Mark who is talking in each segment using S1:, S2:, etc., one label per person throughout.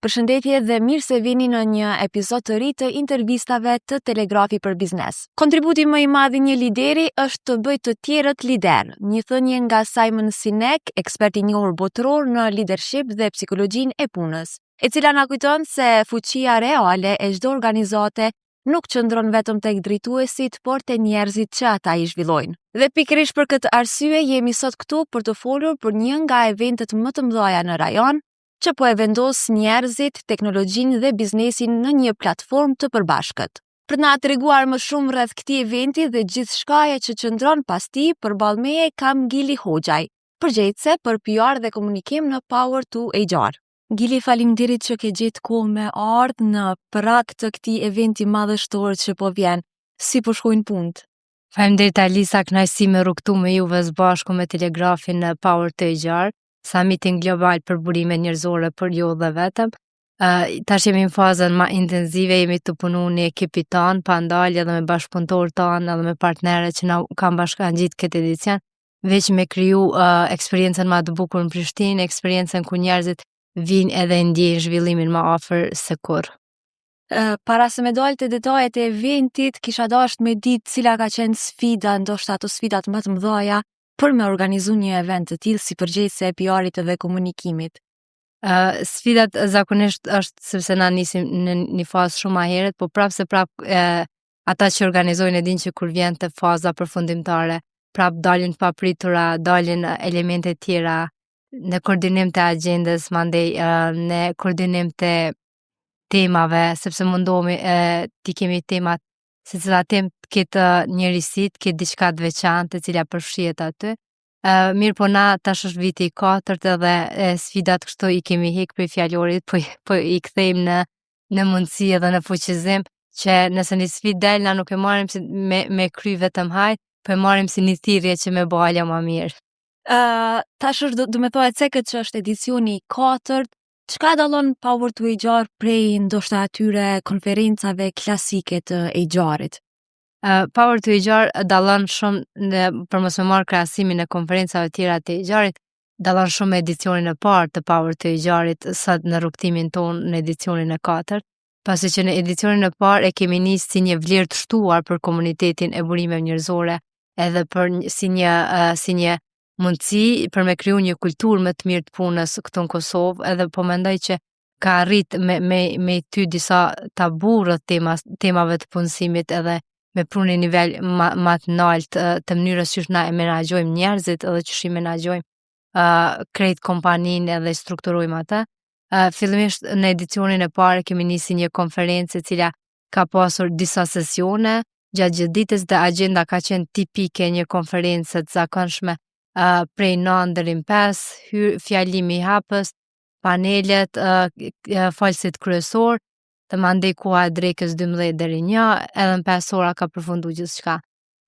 S1: Përshëndetje dhe mirë se vini në një epizod të ri të intervistave të Telegrafi për Biznes. Kontributi më i madh i një lideri është të bëjë të tjerët lider, një thënie nga Simon Sinek, ekspert i njohur botëror në leadership dhe psikologjinë e punës, e cila na kujton se fuqia reale e çdo organizate nuk qëndron vetëm tek drejtuesit, por te njerëzit që ata i zhvillojnë. Dhe pikërisht për këtë arsye jemi sot këtu për të folur për një nga eventet më të mëdha në rajon, që po e vendos njerëzit, teknologjinë dhe biznesin në një platformë të përbashkët. Për na treguar më shumë rreth këtij eventi dhe gjithçkaja që qëndron pas tij, përballë meje kam Gili Hoxhaj, përgjegjëse për PR dhe komunikim në Power to HR. Gili, faleminderit që ke gjetë kohë me ardhë në prag të këtij eventi madhështor që po vjen. Si po shkojnë punët?
S2: Faleminderit Alisa, kënaqësi me rrugtu me juve së bashku me Telegrafin në Power to HR. Summitin global për burime njerëzore për ju dhe vetëm. Tash jemi në fazën më intensive, jemi të punu një ekipi tanë, pa ndalje edhe me bashkëpunëtorë tanë edhe me partnerët që na kanë bashkangjitur këtë edicion, veç me kriju eksperiencën më të bukur në Prishtinë, eksperiencën ku njerëzit vinë edhe ndjejnë zhvillimin më afër se kurrë.
S1: Para se me dalë të detajet e eventit, kisha dashur me ditë cila ka qenë sfida, ndoshta ato sfidat më të mëdha për me organizu një event të tillë si përgjegjëse e PR-it dhe komunikimit.
S2: Sfidat zakonisht është sepse na nisim në një fazë shumë më herët, po ata që organizojnë e dinë që kur vjen te faza përfundimtare, prap dalin të papritura, dalin elemente tjera në koordinim të agjendës, mandej në koordinim të temave, sepse mundohemi t'i kemi temat se cila temë këtë njërisit, këtë diçka të veçantë e cila përfshihet aty. Mirë po na tash është viti i 4 edhe sfidat kështu i kemi hik për fjalorit, po i kthejmë në mundësi edhe në fuqizim, që nëse një sfidë del, na nuk e marrim si me kry vetëm hajt, po e marrim si një thirrje që me bëja më mirë.
S1: Tash është do me thoya se këtë që është edicioni i 4, çka dallon Power to HR prej ndoshta atyre konferencave klasike të HR-it?
S2: Power to HR dallon shumë për mos me marrë krahasimin e konferencave tjera të HR-it, dallon shumë me edicionin e parë të Power to HR-it sa në rrugtimin ton në edicionin e 4, pasi që në edicionin e parë e kemi nisë si një vlerë të shtuar për komunitetin e burimeve njerëzore, edhe për si një mundësi për me kriju një kulturë më të mirë të punës këtu në Kosovë, edhe po mendoj që ka arrit me ty disa tabu rreth temave të punësimit edhe me pru një nivel më të lartë të mënyrës që na e menaxhojmë njerëzit edhe që i menaxhojmë krejt kompaninë edhe strukturojmë atë. Fillimisht në edicionin e parë kemi nisi një konferencë e cila ka pasur disa sesione gjatë gjithë ditës dhe agjenda ka qenë tipike një konferencë të zakonshme, prej 9 deri në 5, fjalimi i hapës, panelet, falësit kryesor, të mandej koha e drekës 12 deri 1, edhe në 5 ora ka përfundu gjithçka.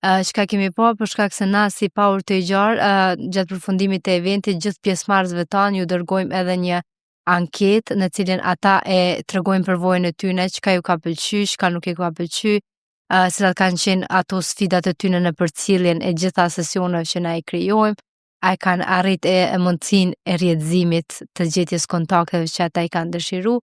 S2: Çka kemi pa për shkak se na si Power to HR, gjatë përfundimit të eventit, gjithë pjesëmarrësve tanë ju dërgojmë edhe një anketë në cilën ata e tregojnë përvojën e tyre, çka ju ka pëlqyer, çka nuk i ka pëlqyer, cilat kanë qenë ato sfidat e tyre në përcjelljen e gjitha sesioneve që na i krijojmë, a e kanë arrit e mundësinë e rrjedhimit të gjetjes kontakteve që ata i kanë dëshiruar.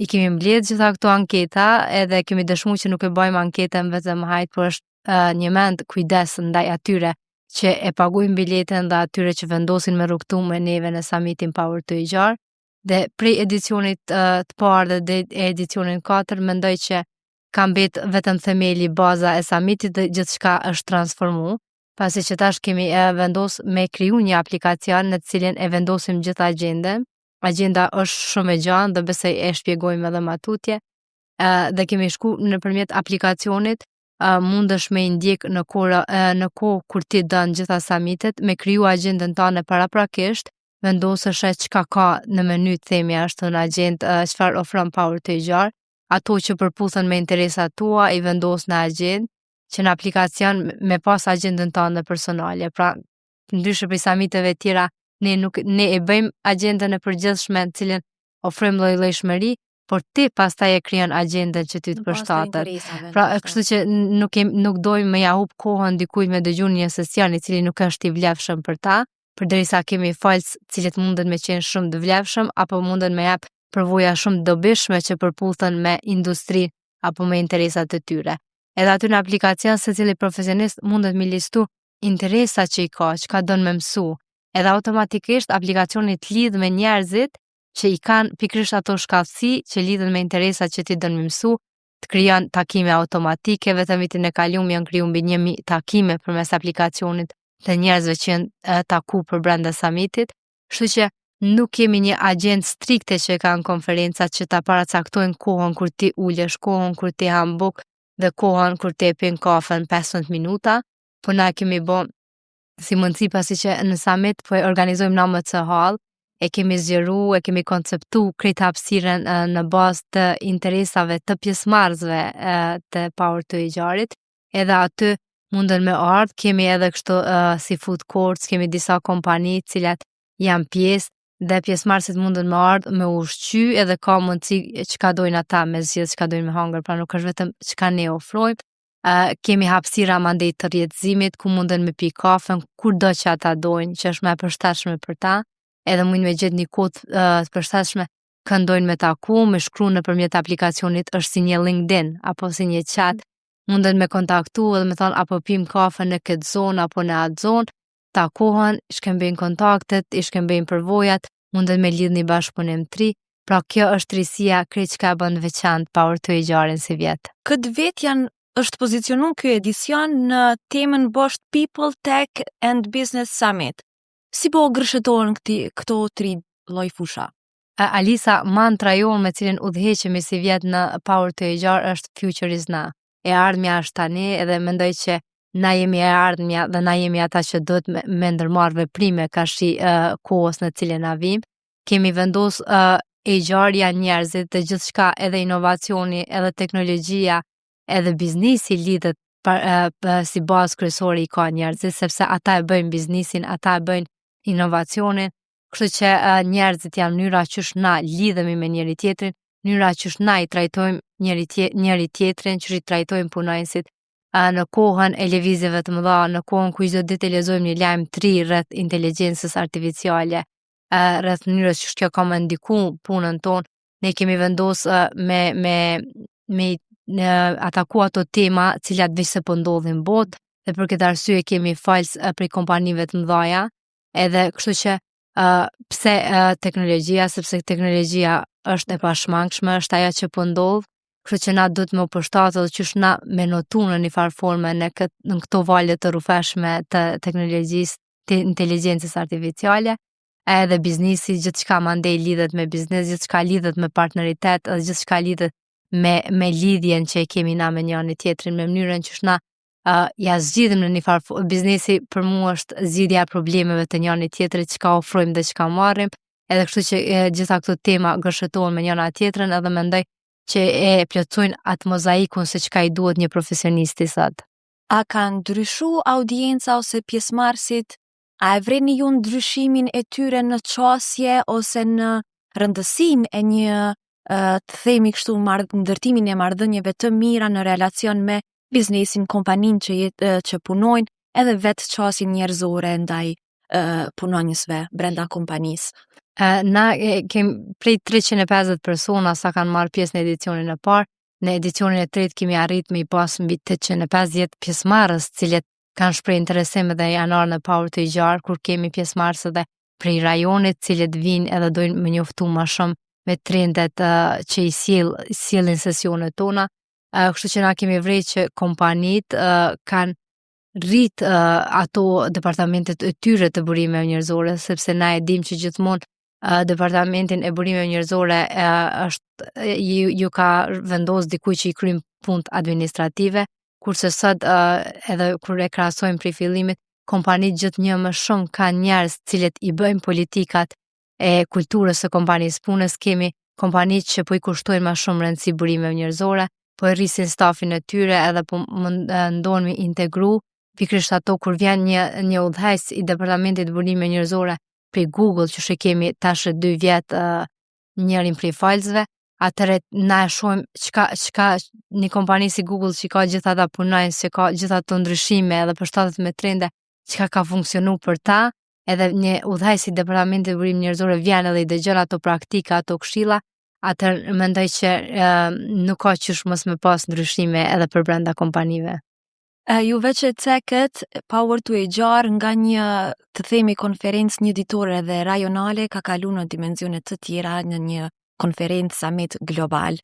S2: I kemi mbledh gjitha këto anketa edhe kemi dëshmuar që nuk e bëjmë anketën vetëm hajt, por është një mend kujdes ndaj atyre që e paguajnë biletën dhe atyre që vendosin me rrugtu me neve në summitin Power to HR. Dhe prej edicionit të parë dhe edicionin 4 mendoj që ka mbet vetëm themeli, baza e summitit dhe gjithçka është transformuar, pasi që tash kemi vendos me kriju një aplikacion në të cilin e vendosim gjithë agjendën. Agjenda është shumë e gjatë dhe besoj e shpjegojmë edhe më tutje. Dhe kemi shku nëpërmjet aplikacionit, mundesh me i ndjek në kohë kur ti dën gjitha summitet, me kriju agjendën tënde paraprakisht, vendosësh çka ka në meny, themi ashtu në agjendë, çfarë ofron Power to HR, ato që përputhen me interesat tua i vendos në agjendë, që në aplikacion me pas agjendën tënde personale. Pra, ndryshe prej summiteve tjera, ne e bëjmë agjendën e përgjithshme në cilën ofrojmë lloj-llojshmëri, por ti pastaj e krijon agjendën që ty të përshtatet. Pra, kështu që nuk dojmë me ja hub kohën dikujt me dëgjuar një sesion i cili nuk është i vlefshëm për ta, përderisa kemi falës cilët mundet me qenë shumë të vlefshëm apo mundet me jap përvoja shumë dobishme që përputhen me industri apo me interesat e tyre. Edhe aty në aplikacion secili profesionist mundet me listu interesat që i ka, çka don me mësu. Edhe automatikisht aplikacioni të lidh me njerëzit që i kanë pikërisht ato shkallësi që lidhen me interesat që ti don me mësu, të krijon takime automatike, vetëm vitin e kaluar janë kriju mbi 1000 takime përmes aplikacionit të njerëzve që janë taku për brenda summitit, kështu që nuk kemi një agent strikte që kanë konferencat që ta paracaktojnë kohën kur ti ulesh, kohën kur ti han buk dhe kohën kur ti e pin kafen 15 minuta, po na kemi bë si mundësi pasi që në summit po e organizojmë në MC Hall, e kemi zgjeru, e kemi konceptu krejt hapësirën në bazë të interesave të pjesëmarrësve të Power to HR-it, edhe aty munden me ardh, kemi edhe kështu si food courts, kemi disa kompani të cilat janë pjesë dhe pjesëmarrësit munden me ardh me ushqy edhe ka mundësi çka dojnë ata me zgjedh çka dojnë me hangër, pra nuk është vetëm çka ne ofrojmë. Kemi hapësira mandej të rrjedhëzimit ku munden me pi kafen kurdo që ata dojnë, që është më e përshtatshme për ta, edhe mund me gjetë një kohë të përshtatshme këndojnë me taku, me shkru nëpërmjet aplikacionit, është si një LinkedIn apo si një chat, munden me kontaktu edhe me thonë apo pim kafe në këtë zonë apo në atë zonë, takohen, shkëmbejnë kontaktet, i shkëmbejnë përvojat, munden me lidh një bashkëpunim të ri, pra kjo është risia krejt çka bën veçantë Power to HR-in si vjet.
S1: Këtë vit është pozicionuar ky edicion në temën boshtë People, Tech and Business Summit. Si po gërshëtohen këto 3 lloj fusha?
S2: Alisa, mantra jonë me cilin udhëheqemi si vjet në Power to HR është Future is now. E ardhmja është tani edhe mendoj që na jemi e ardhmja dhe na jemi ata që duhet me ndërmarrë veprime kashi kohës në cilën na vim. Kemi vendos HR janë njerëzit dhe gjithçka edhe inovacioni, edhe teknologjia, edhe biznesi lidhet si bazë kryesore i ka njerëzit, sepse ata e bëjnë biznesin, ata e bëjnë inovacionin, kështu që njerëzit janë mënyra qysh na lidhemi me njëri tjetrin, mënyra qysh na i trajtojmë njëri tjetrin, qysh i trajtojmë punonjësit, në kohën e lëvizjeve të mëdha, në kohën ku çdo ditë lexojmë një lajm të ri rreth inteligjencës artificiale, rreth mënyrës që kjo ka më ndiku punën tonë, ne kemi vendosur me ataku ato tema cilat veç se po ndodhin botë dhe për këtë arsye kemi falës prej kompanive të mëdha, edhe kështu që pse teknologjia, sepse teknologjia është e pashmangshme, është ajo që po ndodh, kështu që na duhet me u përshtatë dhe qysh na me notu në një farë forme në këto valje të rrufeshme të teknologjisë, të inteligjencës artificiale, edhe biznesi, gjithçka mandej lidhet me biznes, gjithçka lidhet me partneritet, edhe gjithçka lidhet me lidhjen që e kemi na me njëri tjetrin, me mënyrën që na ja zgjidhim në një farë. Biznesi për mua është zgjidhja e problemeve të njëri tjetrit, çka ofrojmë dhe çka marrim, edhe kështu që gjitha këto tema gërshëtohen me njëra tjetrën edhe mendoj që e plotësojnë atë mozaikun se çka i duhet një profesionisti sot.
S1: A ka ndryshu audienca ose pjesëmarrësit? A e vreni ju ndryshimin e tyre në qasje ose në rëndësim e një të themi kështu ndërtimin e marrëdhënieve të mira në relacion me biznesin, kompaninë që punojnë, edhe vetë qasin njerëzore ndaj punonjësve brenda kompanisë?
S2: Na kemi prej 350 persona sa kanë marrë pjesë në edicionin e parë. Në edicionin e tretë kemi arrit me i pas mbi 850 pjesëmarrës, cilët kanë shprehë interesim dhe janë ardhur në Power to HR, kur kemi pjesëmarrës edhe prej rajonit, cilët vinë edhe dojnë më njoftu më shumë me trendet që i sjellin sesionet tona. Kështu që na kemi vrejë që kompanitë kanë rrit ato departamentet e tyre të burimeve njerëzore, sepse na e dim që gjithmonë departamentin e burimeve njerëzore është ju ka vendos dikuj që i kryen punë administrative, kurse sot edhe kur e krahasojmë prej fillimit, kompanitë gjithnjë më shumë kanë njerëz cilët i bëjnë politikat e kulturës së kompanisë punës, kemi kompanitë që po i kushtojnë më shumë rëndësi burimeve njerëzore, po e rrisin stafin e tyre edhe po mundohen me integru pikërisht ato kur vjen një udhëheqës i departamentit burimeve njerëzore prej Google, që she kemi tash 2 vjet njërin prej falësve, atëre na e shohim çka një kompani si Google që ka gjithë ata punojnë, që ka gjithë ato ndryshime edhe përshtatet me trende, çka ka funksionu për ta, edhe një udhëheqës i departamentit burimeve njerëzore vjen edhe i dëgjon ato praktika, ato këshilla, atëherë mendoj që nuk ka qysh mos me pas ndryshime edhe për brenda kompanive.
S1: Juve që cekët Power to HR nga një të themi konferencë një ditore dhe rajonale ka kalu në dimensione të tjera në një konferencë summit global.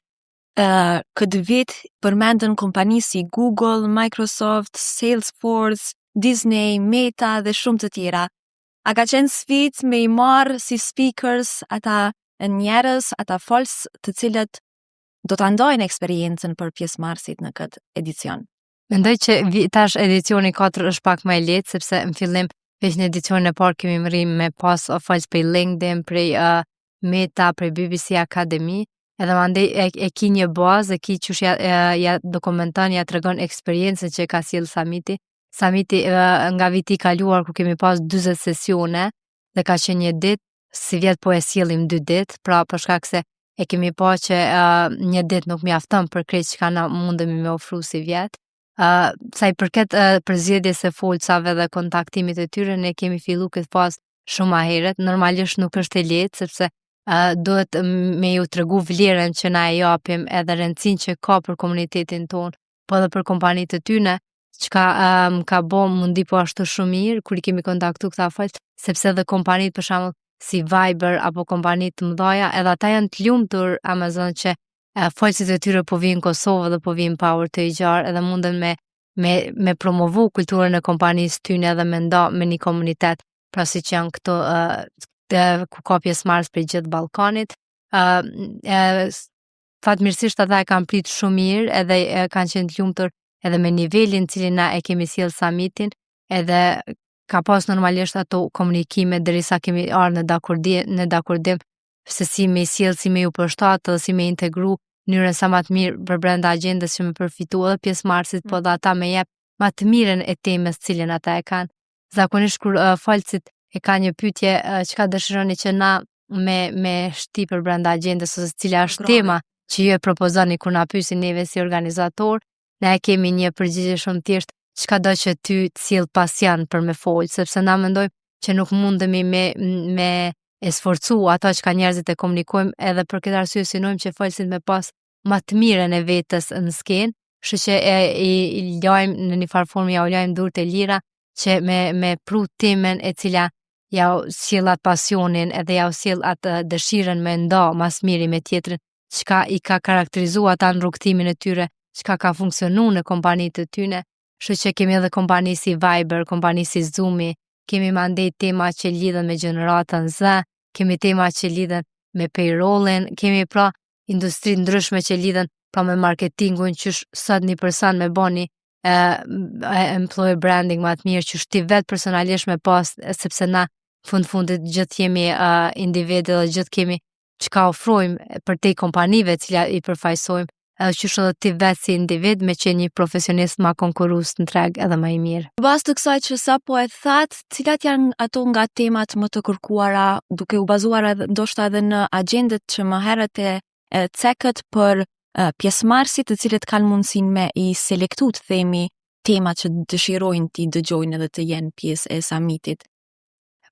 S1: Këtë vit përmendën kompani si Google, Microsoft, Salesforce, Disney, Meta dhe shumë të tjera. A ka qenë sfidë me i marrë si speakers ata njerëz, ata folës të cilët do të ndojnë eksperiencën për pjesëmarrësit në këtë edicion?
S2: Mendoj që tash edicioni 4 është pak më i lehtë sepse në fillim veç në edicionin e parë kemi mërrim me pas folës prej LinkedIn, prej Meta, prej BBC Academy, edhe mandej e ki një bazë, e ki qysh ja dokumenton, ja tregon eksperiencën që ka sjell Summiti. Summiti nga viti i kaluar ku kemi pas 40 sesione dhe ka qenë një ditë, si vjet po e sjellim 2 ditë, pra për shkak se e kemi pa që një ditë nuk mjafton për krejt që ka na mundemi me ofru si vjet. Sa i përket përzgjedhjes së folcave dhe kontaktimit të tyre, ne kemi fillu këtë fazë shumë ma herët. Normalisht nuk është e lehtë sepse duhet me ju tregu vlerën që na e japim edhe rëndësinë që ka për komunitetin tonë, po edhe për kompanitë të tyne, çka ka bo mundi po ashtu shumë mirë kur i kemi kontaktu këta folë, sepse edhe kompanitë për shembull si Viber apo kompanitë të mëdha, edhe ata janë të lumtur Amazon që folësit e tyre po vinë në Kosovë dhe po vinë Power to HR edhe munden me promovu kulturën e kompanisë tyne edhe me nda me një komunitet, pra si që janë këto ku ka pjesëmarrës për gjithë Ballkanit. Fatmirësisht ata e kanë pritur shumë mirë edhe kanë qenë të lumtur edhe me nivelin cilin na e kemi sjell summitin, edhe ka pas normalisht ato komunikime derisa kemi ardhur në dakordim se si me sjell, si me ju përshtatë dhe si me integru mënyrën sa më të mirë për brenda agjendës që me përfitu edhe pjesëmarrësit, po dhe ata me jep më të mirën e temës cilën ata e kanë. Zakonisht kur folësit e ka një pyetje çka dëshironi që na me shti për brenda agjendës ose cila është tema që ju e propozoni kur na pyesin neve si organizator, ne kemi një përgjigje shumë thjesht, çka do që ty të sjell pasion për me folë, sepse na mendojmë që nuk mundemi me e sforcu ato që ka njerëzit e komunikojmë, edhe për këtë arsye synojmë që folësit me pas më të mirën e vetës në skenë, kështu që i lajmë në një farë formë, ja u lajmë durët e lira që me pru temën e cila ja u sjell atë pasionin edhe ja u sjell atë dëshirën me nda mas miri me tjetrin, çka i ka karakterizuar ata në rrugtimin e tyre, çka ka funksionu në kompanitë të tyne. Kështu që kemi edhe kompani si Viber, kompani si Zoomi, kemi mandej tema që lidhen me gjeneratën Z, kemi tema që lidhen me payrollin, kemi pra industri ndryshme që lidhen pra me marketingun, qysh sot një person me bani employer branding më të mirë, qysh ti vetë personalisht me pas, sepse na fundit gjithë jemi individë dhe gjithë kemi çka ofrojmë për te kompanive cila i përfaqësojmë, edhe qysh edhe ti vetë si individ me qenë një profesionist ma konkurrues në treg edhe më i mirë.
S1: Pas të kësaj që sa po e thatë, cilat janë ato nga temat më të kërkuara, duke u bazuar ndoshta edhe në agjendet që më herët e cekët për pjesëmarrësit të cilët kanë mundësinë me i selektu të themi temat që dëshirojnë t'i dëgjojnë edhe të jenë pjesë e summitit.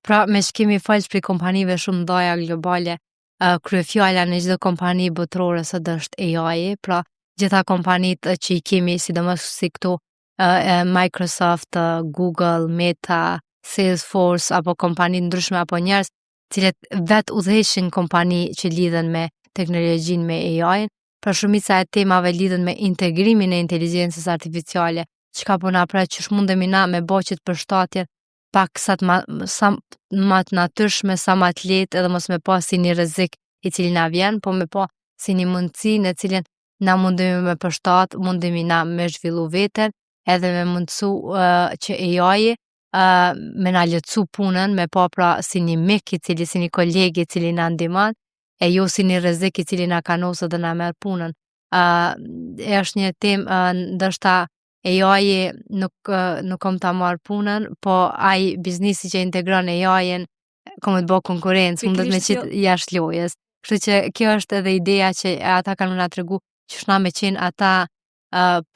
S2: Pra me që kemi falë për kompanive shumë ndaja globale, kryefjala në çdo kompani botërore sot është AI, pra gjitha kompanit që i kemi, sidomos si këto Microsoft, Google, Meta, Salesforce apo kompani ndryshme apo njerëz cilët vetë udhëheqin kompani që lidhen me teknologjinë me AI, pra shumica e temave lidhen me integrimin e inteligjencës artificiale, çka po na pret që mundemi na me boqet përshtatje pak sa më të natyrshme, sa më të lehtë edhe mos me pas si një rrezik i cili na vjen, po me pa si një mundësi në cilën na mundemi me përshtat, mundemi na me zhvillu veten, edhe me mundësu që AI me na lehtësu punën, me pa pra si një mik i cili, si një koleg i cili na ndihmon, e jo si një rrezik i cili na kanosë dhe na merr punën. Është një temë ndoshta AI nuk kom ta marr punën, po ai biznesi që integron AI-n kom të bë konkurrencë, mundet me qit jashtë lojës. Kështu që kjo është edhe ideja që ata kanë na tregu që shna me qenë ata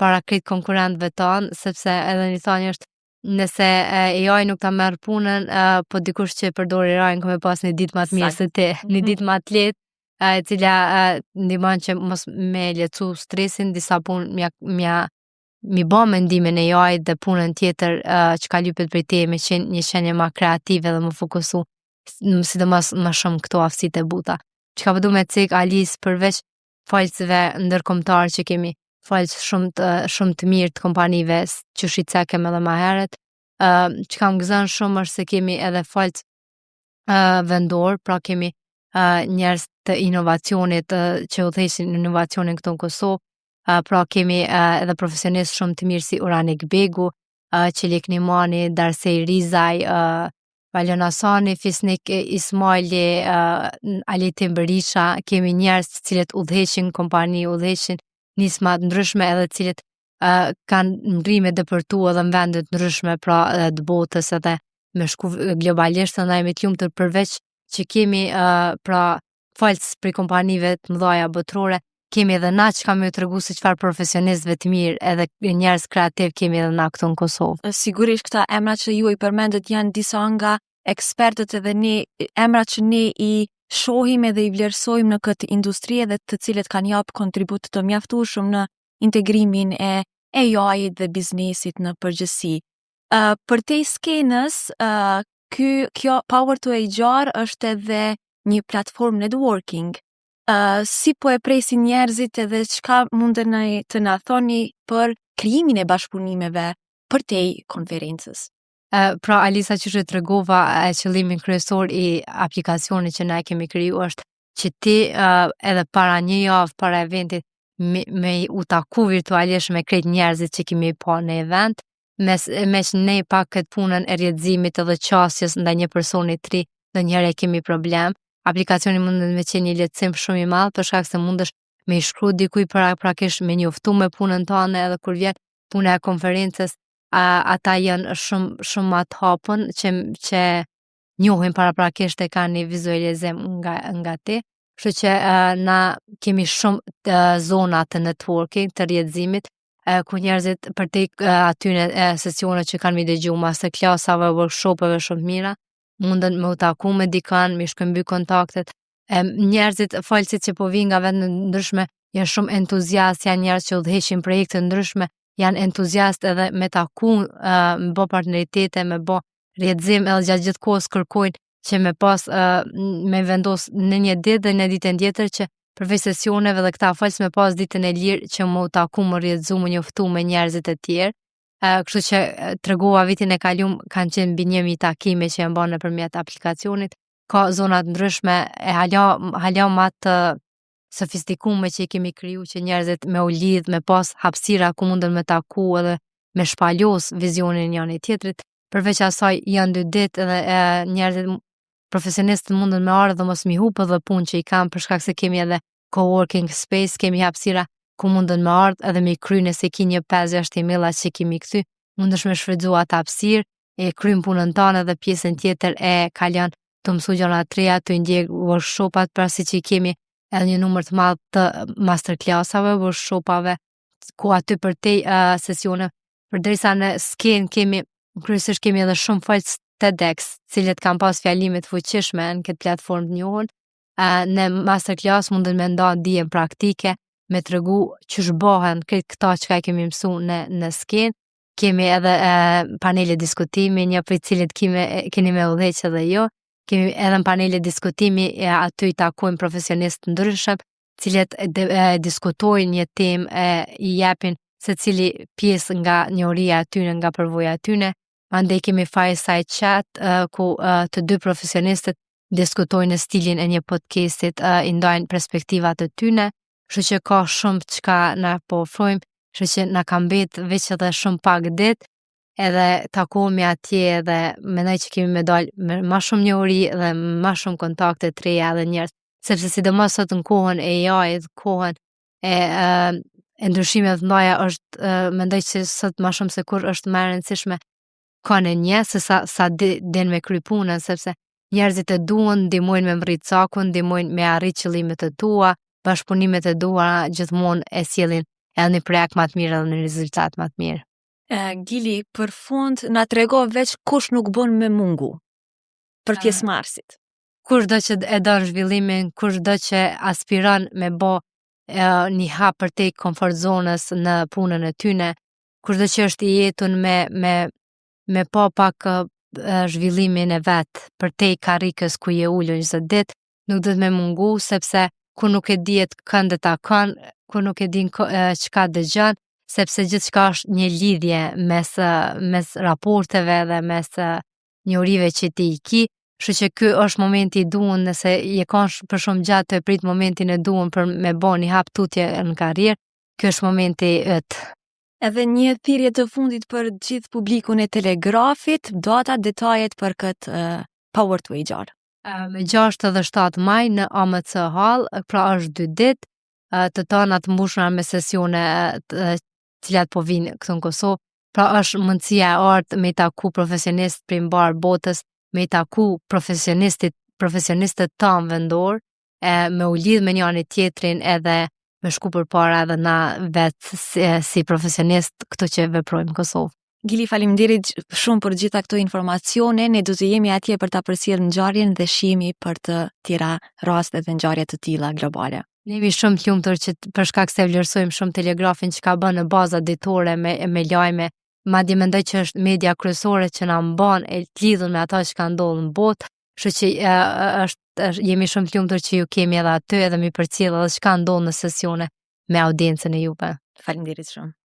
S2: para këtë konkurrentëve tanë, sepse edhe një thonjë është nëse AI nuk ta merr punën, po dikush që përdor AI-n ka me pas një ditë më të mirë se ti, një ditë më të lehtë, e cila ndihmon që mos me lecu stresin, disa punë mi bë mendimin e AI dhe punën tjetër që ka lypet prej teje me qenë një qenie më kreative dhe më fokusu, sidomos më shumë këto aftësitë e buta. Çka po du me cek Alis përveç falësve ndërkombëtar që kemi, falës shumë të mirë të kompanive që shicekëm edhe më herët, çka më gëzon shumë është se kemi edhe falës vendor, pra kemi njerëz të inovacionit që udhëheqin inovacionin këtu në Kosovë. Pra kemi edhe profesionistë shumë të mirë si Uranik Begu, Çelik Nimani, Darsej Rizaj, Valion Asani, Fisnik Ismaili, Alitin Berisha, kemi njerëz të cilët udhëheqin kompani, udhëheqin nisma të ndryshme edhe të cilët kanë mrime dëpërtu edhe në vende të ndryshme, pra të botës edhe me shku globalisht, ndaj me t'lumtur përveç që kemi pra falës prej kompanive të mëdhaja botërore, kemi edhe na që kam ju të regu se qëfar profesionistëve të mirë edhe njerëz kreativ kemi edhe na këtu në Kosovë.
S1: Sigurisht këta emra që ju i përmendet janë disa nga ekspertët edhe ne, emra që ne i shohim edhe i vlerësojmë në këtë industri edhe të cilët kanë jap kontribut të mjaftueshëm në integrimin e AI-it dhe biznesit në përgjithësi. Për te skenës, kjo Power to HR është edhe një platform networking. Si po e presin njerëzit edhe çka mundën të na thoni për krijimin e bashkëpunimeve për te konferencës?
S2: Pra Alisa që të tregova, qëllimin kryesor i aplikacionit që ne kemi kriju është që ti edhe para një javë para eventit me u taku virtualisht me krejt njerëzit që kemi pa në event, me që ne pak këtë punën e rrjedhimit edhe qasjes ndaj një personi të ri, ndonjëherë kemi problem. Aplikacioni mundet me qenë një lehtësim shumë i madh për shkak se mundesh me i shkruaj dikujt prakisht me njoftu me punën tënde edhe kur vjen puna e konferencës, ata janë shumë më të hapun që njohin paraprakisht e kanë një vizualizim nga ti. Kështu që na kemi shumë zona të networking, të rrjedhimit, ku njerëzit për te atyne sesione që kanë mi dëgju masterclassave, workshopeve shumë mira, munden me u taku me dikan, me shkëmby kontaktet. Njerëzit, falësit që po vinë nga vende ndryshme, janë shumë entuziast, janë njerëz që udhëheqin projekte ndryshme, janë entuziast edhe me taku, me bë partneritete, me bë rrjedhim edhe gjatë gjithë kohës kërkojnë që me pas me vendos në një ditë dhe në ditën tjetër që përveç sesioneve dhe këta falës me pas ditën e lirë që më u taku, më rrjedhzu, më njoftu me njerëzit e tjerë. Kështu që tregova vitin e kalum kanë qenë mbi 1000 takime që janë bërë nëpërmjet aplikacionit. Ka zona të ndryshme e hala më të sofistikume që i kemi kriju që njerëzit me u lidh, me pas hapësira ku munden me taku edhe me shpalos vizionin njëri tjetrit. Përveç asaj janë 2 ditë edhe njerëzit profesionistët munden me ardhë dhe mos mi hupë edhe punë që i kam për shkak se kemi edhe coworking space, kemi hapësira ku munden me ardhë edhe me i kry nëse ki një 5-6 emaila që kemi këty, mundesh me shfrytzu atë hapësirë, e krym punën tonë dhe pjesën tjetër e kalon të mësu gjëra të reja, të ndjek workshopat, pra si që i kemi edhe një numër të madh të masterclassave, workshopave, ku aty për te sesione, përderisa në skenë kryesisht kemi edhe shumë falës TEDx, cilët kanë pas fjalimet fuqishme në këtë platformë të njohur. Në masterclass munden me nda dijen praktike, me tregu ç'është bëhen këta që kemi mësu në skenë. Kemi edhe panele diskutimi, një për cilët keni me udhëheq edhe jo. Kemi edhe panele diskutimi, aty i takojmë profesionistë ndryshëm, cilët diskutojnë një temë, i japin secili pjesë nga njohuria e tyre, nga përvoja e tyre. Andaj kemi fireside chat ku të 2 profesionistët diskutojnë në stilin e një podcastit, i ndajnë perspektivat e tyre, kështu që ka shumë çka na po ofrojmë, kështu që na ka mbet veç edhe shumë pak ditë, edhe takohemi atje dhe mendoj që kemi me dalë me më shumë njohuri dhe më shumë kontakte të reja dhe njerëz, sepse sidomos sot në kohën e AI-it, kohën e ndryshimeve të mëdha është mendoj që sot më shumë se kur është më e rëndësishme kanë një se sa din me kry punën, sepse njerëzit e duan, ndihmojnë me mrit cakun, ndihmojnë me arrit qëllimet e tua, bashkëpunimet e duara gjithmonë e sjellin edhe një projekt më të mirë edhe një rezultat më të mirë.
S1: Gili, për fund na trego veç kush nuk bën me mungu për pjesëmarrësit.
S2: kushdo që e don zhvillimin, kushdo që aspiron me bë një hap për te komfort zonës në punën e tyne, kushdo që është i jetun me pa pak zhvillimin e vet për te karrikës ku je ulur çdo ditë, nuk do të më mungu sepse ku nuk e dihet kënd e takon, ku nuk e din çka dëgjon, sepse gjithçka është një lidhje mes raporteve dhe mes njerive që ti i ki. Kështu që ky është momenti i duhur nëse je kanë për shumë gjatë të prit momentin e duhur për me bë një hap tutje në karrierë, ky është momenti yt.
S1: Edhe një thirrje të fundit për gjithë publikun e Telegrafit, data, detajet për këtë Power to HR.
S2: Me 6 dhe 7 maj në AMC Hall, pra është 2 ditë, të tëna të mbushura me sesione cilat po vinë këtu në Kosovë, pra është mundësia e artë me i taku profesionistë prej mbar botës, me i taku profesionistët tanë vendor, me u lidh me njëri tjetrin edhe me shku përpara edhe na vetë si profesionist këtu që veprojmë në Kosovë.
S1: Gili, faleminderit shumë për gjitha këto informacione, ne do të jemi atje për ta përcjellë ngjarjen dhe shihemi për të tjera raste dhe ngjarje të tilla globale.
S2: Ne jemi shumë të lumtur që për shkak se vlerësojmë shumë Telegrafin që ka bën në baza ditore me lajme, madje mendoj që është media kryesore që na mban e të lidhur me ata që ka ndodhur në botë, kështu që jemi shumë të lumtur që ju kemi edhe aty edhe mi përcjell edhe çka ndodh në sesione me audiencën e juve.
S1: Faleminderit shumë.